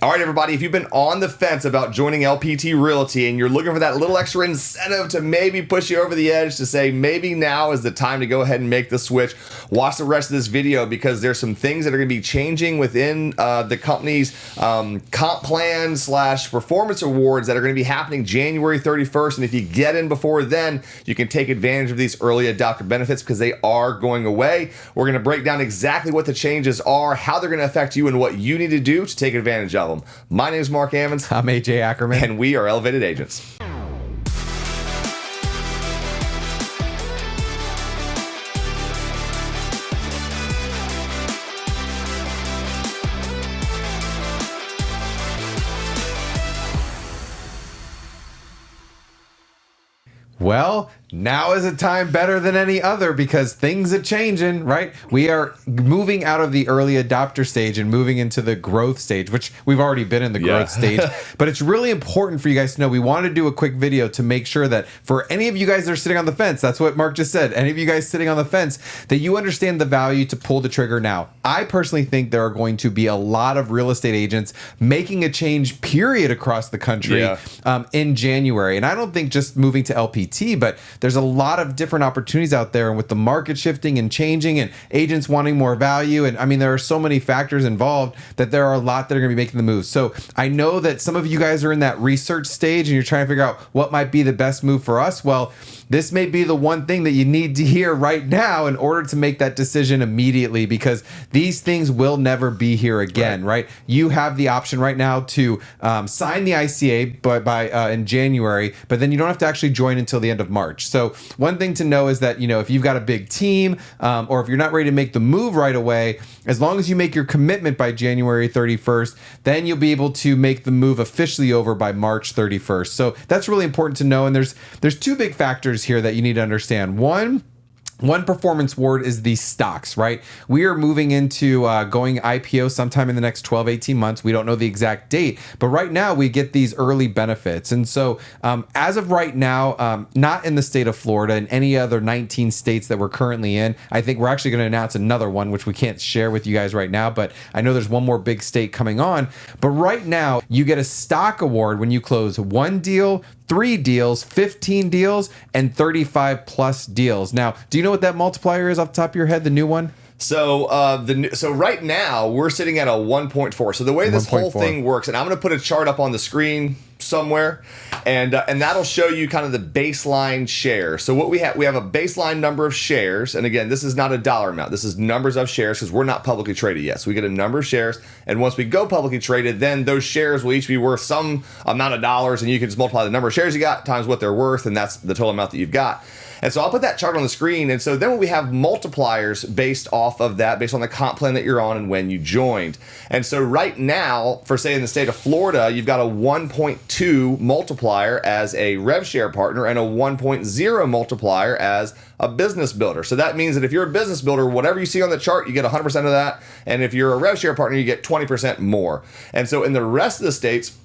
All right, everybody, if you've been on the fence about joining LPT Realty and you're looking for that little extra incentive to maybe push you over the edge to say maybe now is the time to go ahead and make the switch, watch the rest of this video because there's some things that are going to be changing within the company's comp plan / performance awards that are going to be happening January 31st. And if you get in before then, you can take advantage of these early adopter benefits because they are going away. We're going to break down exactly what the changes are, how they're going to affect you, and what you need to do to take advantage of them. My name is Mark Ammons. I'm AJ Ackerman. And we are Elevated Agents. Well, now is a time better than any other because things are changing, right? We are moving out of the early adopter stage and moving into the growth stage, which we've already been in the growth stage. But it's really important for you guys to know. We want to do a quick video to make sure that for any of you guys that are sitting on the fence, that's what Mark just said, any of you guys sitting on the fence, that you understand the value to pull the trigger now. I personally think there are going to be a lot of real estate agents making a change, period, across the country in January. And I don't think just moving to LPT, but there's a lot of different opportunities out there, and with the market shifting and changing and agents wanting more value. And I mean, there are so many factors involved that there are a lot that are going to be making the move. So I know that some of you guys are in that research stage and you're trying to figure out what might be the best move for us. Well, this may be the one thing that you need to hear right now in order to make that decision immediately, because these things will never be here again, right? You have the option right now to sign the ICA by in January, but then you don't have to actually join until the end of March. So one thing to know is that, you know, if you've got a big team or if you're not ready to make the move right away, as long as you make your commitment by January 31st, then you'll be able to make the move officially over by March 31st. So that's really important to know. And there's two big factors here that you need to understand. One performance award is the stocks, right? We are moving into going IPO sometime in the next 12, 18 months. We don't know the exact date, but right now we get these early benefits. And so as of right now, not in the state of Florida and any other 19 states that we're currently in, I think we're actually going to announce another one, which we can't share with you guys right now, but I know there's one more big state coming on. But right now you get a stock award when you close one deal, 3 deals, 15 deals, and 35 plus deals. Now, do you know what that multiplier is off the top of your head, the new one? So so right now we're sitting at a 1.4. So the way this whole thing works, and I'm going to put a chart up on the screen somewhere, and that'll show you kind of the baseline share. So what we have a baseline number of shares, and again, this is not a dollar amount. This is numbers of shares because we're not publicly traded yet. So we get a number of shares, and once we go publicly traded, then those shares will each be worth some amount of dollars, and you can just multiply the number of shares you got times what they're worth, and that's the total amount that you've got. And so I'll put that chart on the screen. And so then we have multipliers based off of that, based on the comp plan that you're on and when you joined. And so right now, for say in the state of Florida, you've got a 1.2 multiplier as a Rev Share partner and a 1.0 multiplier as a business builder. So that means that if you're a business builder, whatever you see on the chart, you get 100% of that. And if you're a Rev Share partner, you get 20% more. And so in the rest of the states,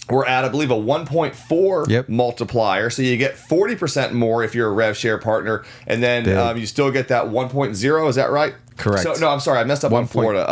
we're at, I believe, a 1.4 multiplier. So you get 40% more if you're a Rev Share partner. And then you still get that 1.0. Is that right? Correct. So, no, I'm sorry. I messed up on Florida.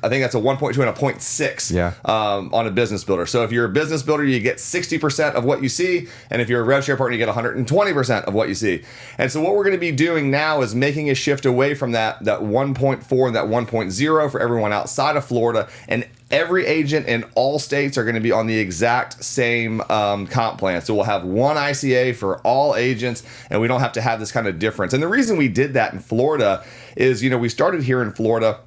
I think that's a 1.2 and a 0.6 on a business builder. So if you're a business builder, you get 60% of what you see. And if you're a Rev Share partner, you get 120% of what you see. And so what we're going to be doing now is making a shift away from that 1.4 and that 1.0 for everyone outside of Florida. And every agent in all states are going to be on the exact same comp plan. So we'll have one ICA for all agents, and we don't have to have this kind of difference. And the reason we did that in Florida is, you know, we started here in Florida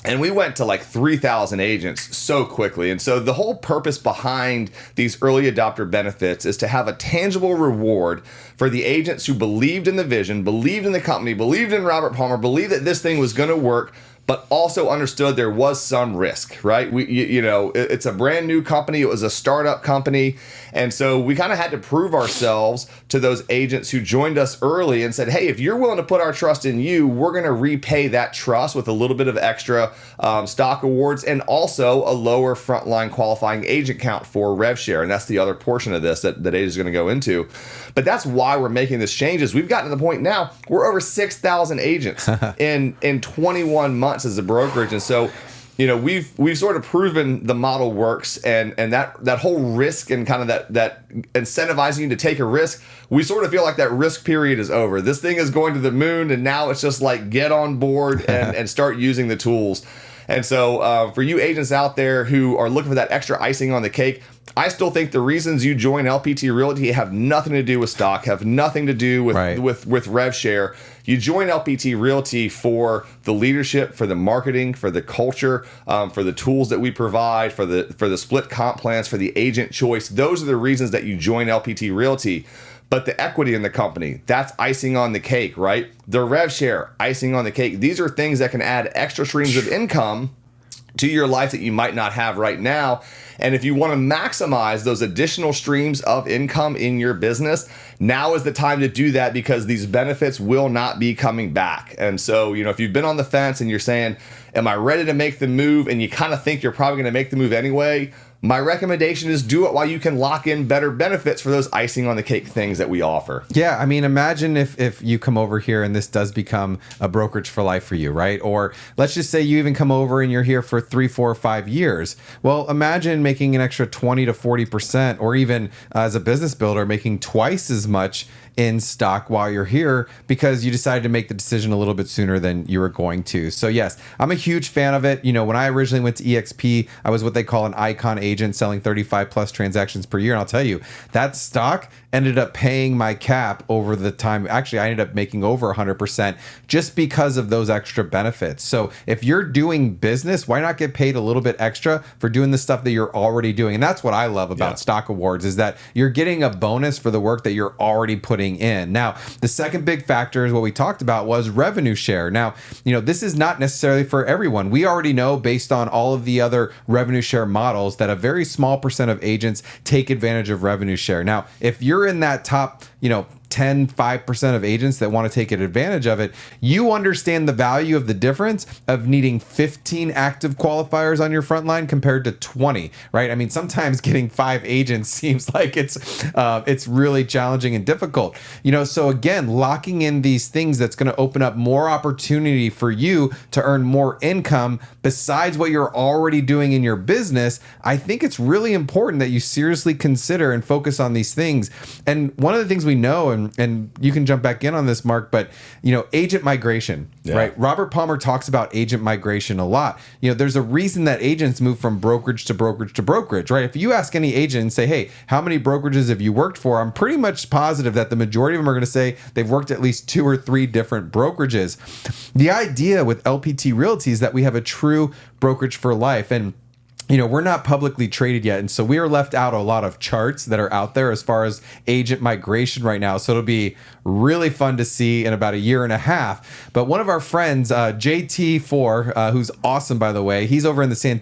and we went to like 3,000 agents so quickly. And so the whole purpose behind these early adopter benefits is to have a tangible reward for the agents who believed in the vision, believed in the company, believed in Robert Palmer, believed that this thing was going to work, but also understood there was some risk, right? It's a brand new company. It was a startup company. And so we kind of had to prove ourselves to those agents who joined us early and said, hey, if you're willing to put our trust in you, we're going to repay that trust with a little bit of extra stock awards and also a lower frontline qualifying agent count for Rev Share. And that's the other portion of this that AJ is going to go into. But that's why we're making this change. Is we've gotten to the point now we're over 6,000 agents in 21 months as a brokerage. And so we've sort of proven the model works, and that whole risk and kind of that incentivizing you to take a risk, we sort of feel like that risk period is over. This thing is going to the moon, and now it's just like get on board and start using the tools. And so for you agents out there who are looking for that extra icing on the cake, I still think the reasons you join LPT Realty have nothing to do with stock, have nothing to do with Rev Share. You join LPT Realty for the leadership, for the marketing, for the culture, for the tools that we provide, for the split comp plans, for the agent choice. Those are the reasons that you join LPT Realty. But the equity in the company, that's icing on the cake, right? The Rev Share, icing on the cake. These are things that can add extra streams of income to your life that you might not have right now. And if you want to maximize those additional streams of income in your business, now is the time to do that, because these benefits will not be coming back. And so, if you've been on the fence and you're saying, am I ready to make the move? And you kind of think you're probably going to make the move anyway, my recommendation is do it while you can lock in better benefits for those icing on the cake things that we offer. Yeah, I mean, imagine if you come over here and this does become a brokerage for life for you, right? Or let's just say you even come over and you're here for 3, 4, 5 years. Well, imagine making an extra 20 to 40%, or even as a business builder, making twice as much in stock while you're here because you decided to make the decision a little bit sooner than you were going to. So yes, I'm a huge fan of it. When I originally went to EXP, I was what they call an icon agent, selling 35 plus transactions per year. And I'll tell you, that stock ended up paying my cap over the time. Actually, I ended up making over 100% just because of those extra benefits. So if you're doing business, why not get paid a little bit extra for doing the stuff that you're already doing? And that's what I love about Stock Awards, is that you're getting a bonus for the work that you're already putting in. Now, the second big factor is what we talked about was revenue share. Now, this is not necessarily for everyone. We already know, based on all of the other revenue share models, that a very small percent of agents take advantage of revenue share. Now, if you're in that top, 5% of agents that want to take advantage of it, you understand the value of the difference of needing 15 active qualifiers on your front line compared to 20, right? I mean, sometimes getting 5 agents seems like it's really challenging and difficult. So again, locking in these things, that's going to open up more opportunity for you to earn more income besides what you're already doing in your business. I think it's really important that you seriously consider and focus on these things. And one of the things we know, and you can jump back in on this, Mark, but agent migration, right? Robert Palmer talks about agent migration a lot. There's a reason that agents move from brokerage to brokerage to brokerage, right? If you ask any agent and say, hey, how many brokerages have you worked for? I'm pretty much positive that the majority of them are going to say they've worked at least 2 or 3 different brokerages. The idea with LPT Realty is that we have a true brokerage for life. And we're not publicly traded yet, and so we are left out a lot of charts that are out there as far as agent migration right now. So it'll be really fun to see in about a year and a half. But one of our friends, JT4, who's awesome, by the way, he's over in the San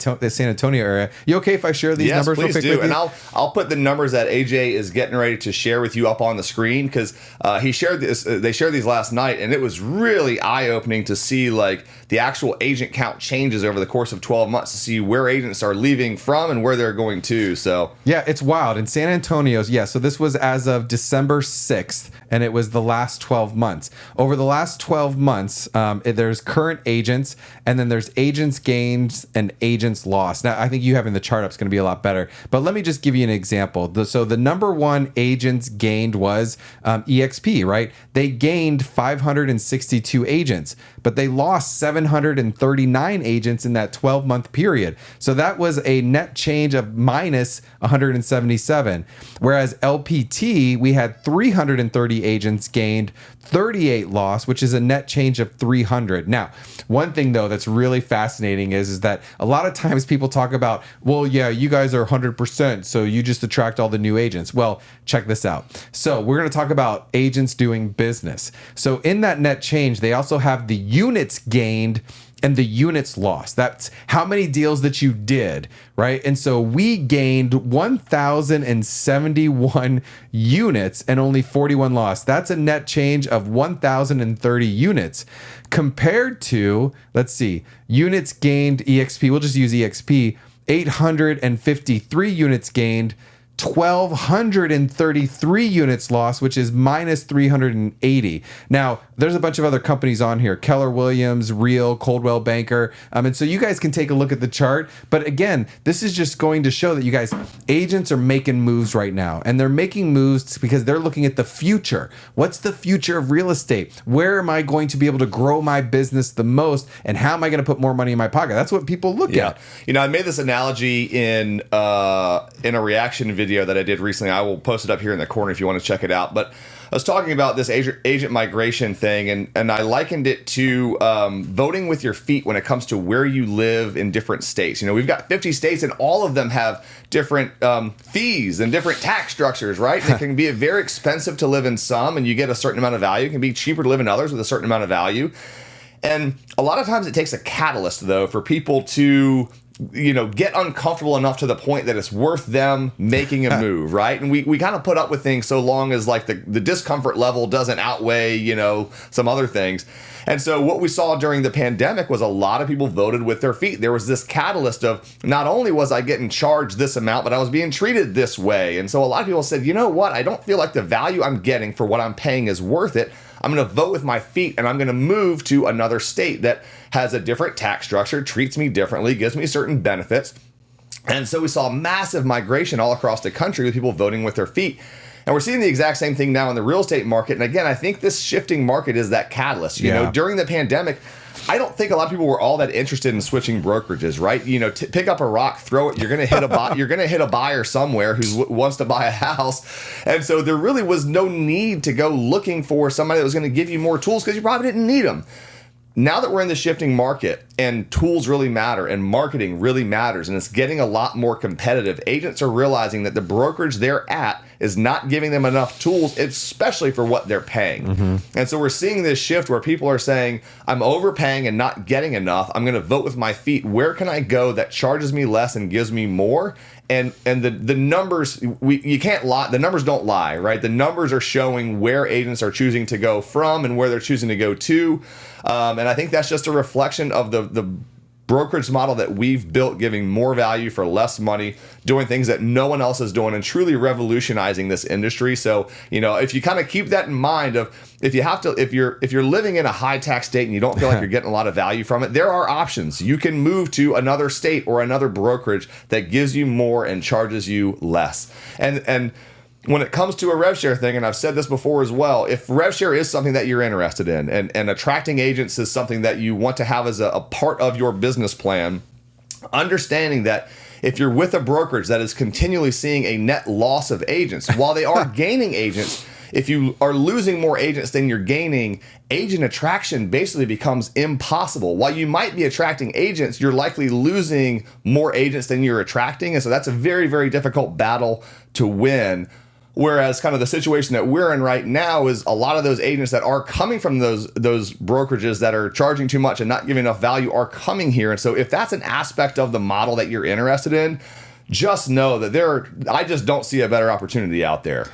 Antonio area. You okay if I share these numbers real quick? Yes, please do. And I'll put the numbers that AJ is getting ready to share with you up on the screen, because he shared this. They shared these last night, and it was really eye-opening to see like the actual agent count changes over the course of 12 months, to see where agents are leaving from and where they're going to. So yeah, it's wild. In San Antonio's, so this was as of December 6th, and it was the last 12 months. Over the last 12 months, there's current agents, and then there's agents gained and agents lost. Now, I think you having the chart up is going to be a lot better, but let me just give you an example. So the number one agents gained was EXP, right? They gained 562 agents, but they lost 739 agents in that 12-month period. So that was a net change of minus 177. Whereas LPT, we had 330 agents gained, 38 lost, which is a net change of 300. Now, one thing though that's really fascinating is that a lot of times people talk about, well, yeah, you guys are 100%, so you just attract all the new agents. Well, check this out. So we're going to talk about agents doing business. So in that net change, they also have the units gained and the units lost. That's how many deals that you did, right? And so we gained 1,071 units and only 41 lost. That's a net change of 1,030 units compared to, let's see, units gained EXP. We'll just use EXP, 853 units gained, 1,233 units lost, which is minus 380. Now, there's a bunch of other companies on here, Keller Williams, Real, Coldwell Banker. And so you guys can take a look at the chart. But again, this is just going to show that you guys, agents are making moves right now. And they're making moves because they're looking at the future. What's the future of real estate? Where am I going to be able to grow my business the most? And how am I going to put more money in my pocket? That's what people look at. You know, I made this analogy in a reaction video that I did recently. I will post it up here in the corner if you want to check it out. But I was talking about this agent migration thing, and I likened it to voting with your feet when it comes to where you live in different states. You know, we've got 50 states, and all of them have different fees and different tax structures, right? It can be very expensive to live in some, and you get a certain amount of value. It can be cheaper to live in others with a certain amount of value. And a lot of times it takes a catalyst, though, for people to get uncomfortable enough to the point that it's worth them making a move, right? And we kind of put up with things so long as like the discomfort level doesn't outweigh, some other things. And so what we saw during the pandemic was a lot of people voted with their feet. There was this catalyst of not only was I getting charged this amount, but I was being treated this way. And so a lot of people said, you know what? I don't feel like the value I'm getting for what I'm paying is worth it. I'm going to vote with my feet, and I'm going to move to another state that has a different tax structure, treats me differently, gives me certain benefits. And so we saw massive migration all across the country with people voting with their feet. And we're seeing the exact same thing now in the real estate market. And again, I think this shifting market is that catalyst. You know, during the pandemic, I don't think a lot of people were all that interested in switching brokerages, right? Pick up a rock, throw it. You're going to hit you're going to hit a buyer somewhere who wants to buy a house, and so there really was no need to go looking for somebody that was going to give you more tools because you probably didn't need them. Now that we're in the shifting market and tools really matter and marketing really matters and it's getting a lot more competitive, agents are realizing that the brokerage they're at is not giving them enough tools, especially for what they're paying. Mm-hmm. And so we're seeing this shift where people are saying, I'm overpaying and not getting enough. I'm going to vote with my feet. Where can I go that charges me less and gives me more? And the numbers, you can't lie. The numbers don't lie, right? The numbers are showing where agents are choosing to go from and where they're choosing to go to. And I think that's just a reflection of the brokerage model that we've built, giving more value for less money, doing things that no one else is doing, and truly revolutionizing this industry. So, if you kind of keep that in mind of if you're living in a high tax state and you don't feel like you're getting a lot of value from it, there are options. You can move to another state or another brokerage that gives you more and charges you less. And when it comes to a Rev Share thing, and I've said this before as well, if Rev Share is something that you're interested in and attracting agents is something that you want to have as a part of your business plan, understanding that if you're with a brokerage that is continually seeing a net loss of agents, while they are gaining agents, if you are losing more agents than you're gaining, agent attraction basically becomes impossible. While you might be attracting agents, you're likely losing more agents than you're attracting. And so that's a very, very difficult battle to win. Whereas kind of the situation that we're in right now is a lot of those agents that are coming from those brokerages that are charging too much and not giving enough value are coming here. And so if that's an aspect of the model that you're interested in, just know that I just don't see a better opportunity out there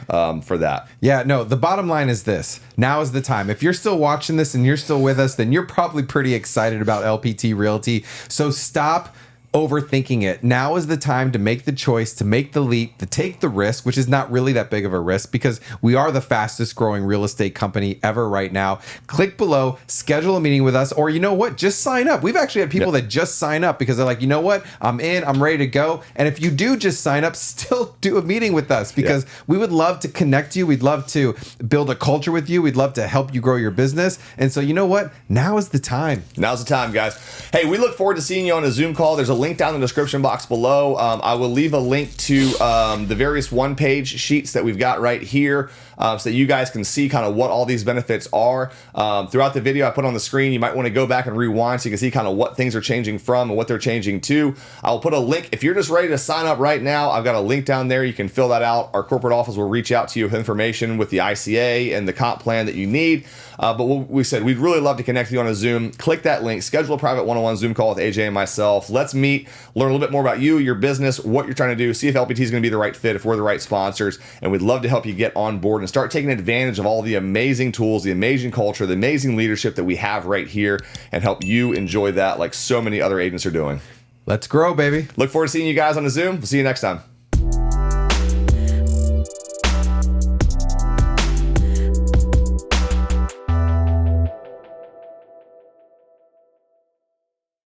for that. Yeah, no, the bottom line is this. Now is the time. If you're still watching this and you're still with us, then you're probably pretty excited about LPT Realty. So stop overthinking it. Now is the time to make the choice, to make the leap, to take the risk, which is not really that big of a risk because we are the fastest growing real estate company ever right now. Click below, schedule a meeting with us, or you know what? Just sign up. We've actually had people that just sign up because they're like, you know what? I'm in, I'm ready to go. And if you do just sign up, still do a meeting with us because we would love to connect you. We'd love to build a culture with you. We'd love to help you grow your business. And so you know what? Now is the time. Now's the time, guys. Hey, we look forward to seeing you on a Zoom call. There's a link down in the description box below. I will leave a link to the various one-page sheets that we've got right here so that you guys can see kind of what all these benefits are. Throughout the video I put on the screen, you might want to go back and rewind so you can see kind of what things are changing from and what they're changing to. I'll put a link. If you're just ready to sign up right now, I've got a link down there. You can fill that out. Our corporate office will reach out to you with information with the ICA and the comp plan that you need. But what we said, we'd really love to connect with you on a Zoom. Click that link, schedule a private one-on-one Zoom call with AJ and myself. Let's meet, learn a little bit more about you, your business, what you're trying to do, see if LPT is going to be the right fit, if we're the right sponsors, and we'd love to help you get on board and start taking advantage of all the amazing tools, the amazing culture, the amazing leadership that we have right here and help you enjoy that like so many other agents are doing. Let's grow, baby. Look forward to seeing you guys on the Zoom. We'll see you next time.